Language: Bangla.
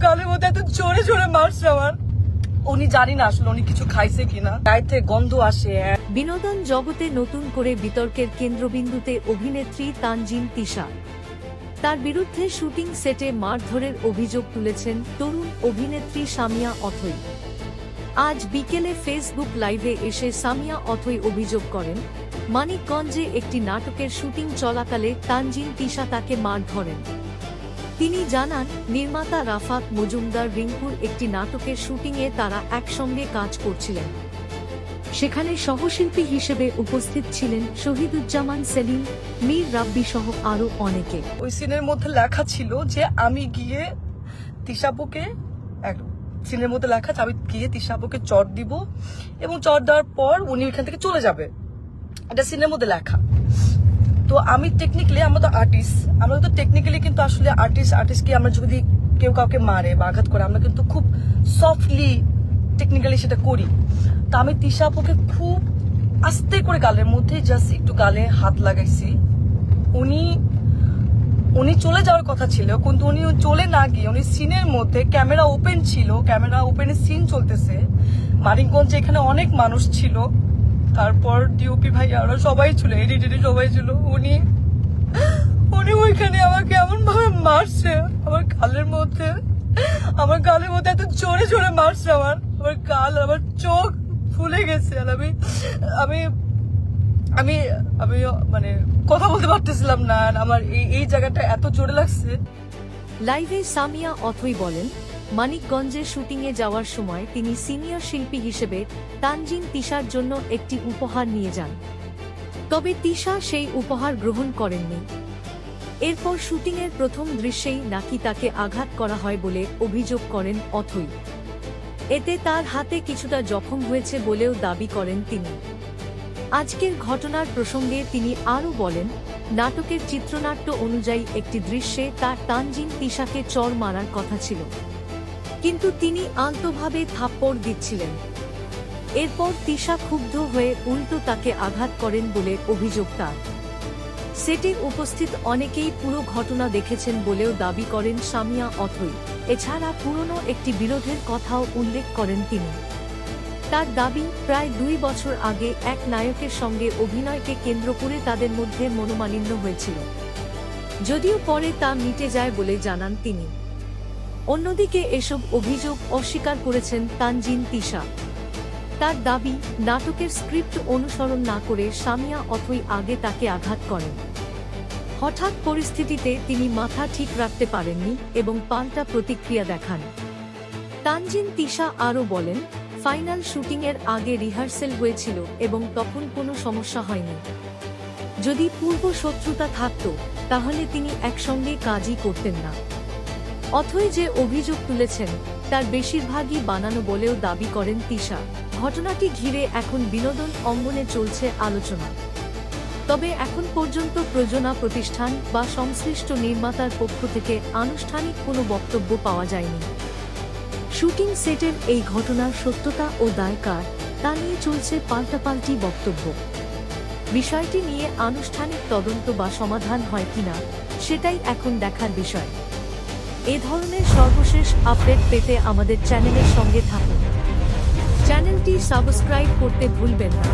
গালের মধ্যে এত জোরে জোরে মারছে আমার। উনি জানি না আসলে উনি কিছু খাইছে কিনা, গায়ে থেকে গন্ধ আসে। বিনোদন জগতে নতুন করে বিতর্কের কেন্দ্রবিন্দুতে অভিনেত্রী তানজিন তিশা। তার বিরুদ্ধে শুটিং সেটে মারধরের অভিযোগ তুলেছেন তরুণ অভিনেত্রী সামিয়া অথৈ। আজ বিকেলে ফেসবুক লাইভে এসে সামিয়া অথৈ অভিযোগ করেন, মানিকগঞ্জে একটি নাটকের শুটিং চলাকালে তানজিন তিশা তাকে মারধরেন। তিনি জানান, নির্মাতা রাফাত মজুমদার রিঙ্কুর একটি নাটকের শুটিংয়ে তারা একসঙ্গে কাজ করছিলেন। সেখানে সহশিল্পী হিসেবে উপস্থিত ছিলেন শহীদুজ্জামান সেলিম, মীর রাব্বি সহ আরো অনেকে। ওই সিনের মধ্যে লেখা ছিল যে আমি গিয়ে তিশাপুকে, সিনের মধ্যে লেখা আমি গিয়ে তিশাপুকে চট দিব এবং চট দেওয়ার পর উনি ওইখান থেকে চলে যাবে, এটা সিনের মধ্যে লেখা। তো আমি টেকনিক্যালি, আমরা তো আর্টিস্ট, আমরা তো টেকনিক্যালি কিন্তু আসলে আর্টিস্টকে আমরা যদি কেউ কাউকে মারে বা আঘাত করে আমরা কিন্তু খুব সফটলি টেকনিক্যালি সেটা করি। তো আমি তিশাপুকে খুব আস্তে করে গালের মধ্যে জাস্ট একটু গালে হাত লাগাইছি। উনি চলে যাওয়ার কথা ছিল, কিন্তু উনি চলে না গিয়ে উনি সিনের মধ্যে, ক্যামেরা ওপেন ছিল, ক্যামেরা ওপেনে সিন চলতেছে, মানিকগঞ্জে এখানে অনেক মানুষ ছিল, তারপর ডিওপি ভাইয়া ওরা সবাই ছিল, এডিটর সবাই ছিল, উনি ওইখানে আমাকে এমন ভাবে মারছে আমার গালের মধ্যে, এত জোরে জোরে মারছে আমার গাল, আমার চোখ ফুলে গেছে। আর আমি আমি আমি মানে কথা বলতে পারতেছিলাম না, আমার এই জায়গাটা এত জোরে লাগছে। লাইভে সামিয়া অথৈ বলেন, মানিকগঞ্জে শুটিংয়ে যাওয়ার সময় তিনি সিনিয়র শিল্পী হিসেবে তানজিন তিশার জন্য একটি উপহার নিয়ে যান। তবে তিশা সেই উপহার গ্রহণ করেননি। এরপর শুটিংয়ের প্রথম দৃশ্যেই নাকি তাকে আঘাত করা হয় বলে অভিযোগ করেন অথৈ। এতে তার হাতে কিছুটা জখম হয়েছে বলেও দাবি করেন তিনি। আজকের ঘটনার প্রসঙ্গে তিনি আরও বলেন, নাটকের চিত্রনাট্য অনুযায়ী একটি দৃশ্যে তার তানজিন তিশাকে চড় মারার কথা ছিল, কিন্তু তিনি আলতোভাবে থাপ্পড় দিচ্ছিলেন। এরপর তিশা ক্ষুব্ধ হয়ে উল্টো তাকে আঘাত করেন বলে অভিযোগ তার। সেটে উপস্থিত অনেকেই পুরো ঘটনা দেখেছেন বলেও দাবি করেন সামিয়া অথৈ। এছাড়া পুরনো একটি বিরোধের কথাও উল্লেখ করেন তিনি। তার দাবি, প্রায় 2 বছর আগে এক নায়কের সঙ্গে অভিনয়কে কেন্দ্র করে তাদের মধ্যে মনোমালিন্য হয়েছিল, যদিও পরে তা মিটে যায় বলে জানান তিনি। অন্যদিকে এসব অভিযোগ অস্বীকার করেছেন তানজিন তিশা। তার দাবি, নাটকের স্ক্রিপ্ট অনুসরণ না করে সামিয়া অথৈ আগে তাকে আঘাত করেন। হঠাৎ পরিস্থিতিতে তিনি মাথা ঠিক রাখতে পারেননি এবং পাল্টা প্রতিক্রিয়া দেখান। তানজিন তিশা আরও বলেন, ফাইনাল শুটিংয়ের আগে রিহার্সেল হয়েছিল এবং তখন কোনো সমস্যা হয়নি। যদি পূর্ব শত্রুতা থাকত তাহলে তিনি একসঙ্গে কাজই করতেন না। অথৈ যে অভিযোগ তুলেছেন তার বেশিরভাগই বানানো বলেও দাবি করেন তিশা। ঘটনাটি ঘিরে এখন বিনোদন অঙ্গনে চলছে আলোচনা। তবে এখন পর্যন্ত প্রযোজনা প্রতিষ্ঠান বা সংশ্লিষ্ট নির্মাতার পক্ষ থেকে আনুষ্ঠানিক কোনো বক্তব্য পাওয়া যায়নি। শুটিং সেটের এই ঘটনার সত্যতা ও দায় কার তা নিয়ে চলছে পাল্টাপাল্টি বক্তব্য। বিষয়টি নিয়ে আনুষ্ঠানিক তদন্ত বা সমাধান হয় কিনা সেটাই এখন দেখার বিষয়। এ ধরনের সর্বশেষ আপডেট পেতে আমাদের চ্যানেলের সঙ্গে থাকুন। চ্যানেলটি সাবস্ক্রাইব করতে ভুলবেন না।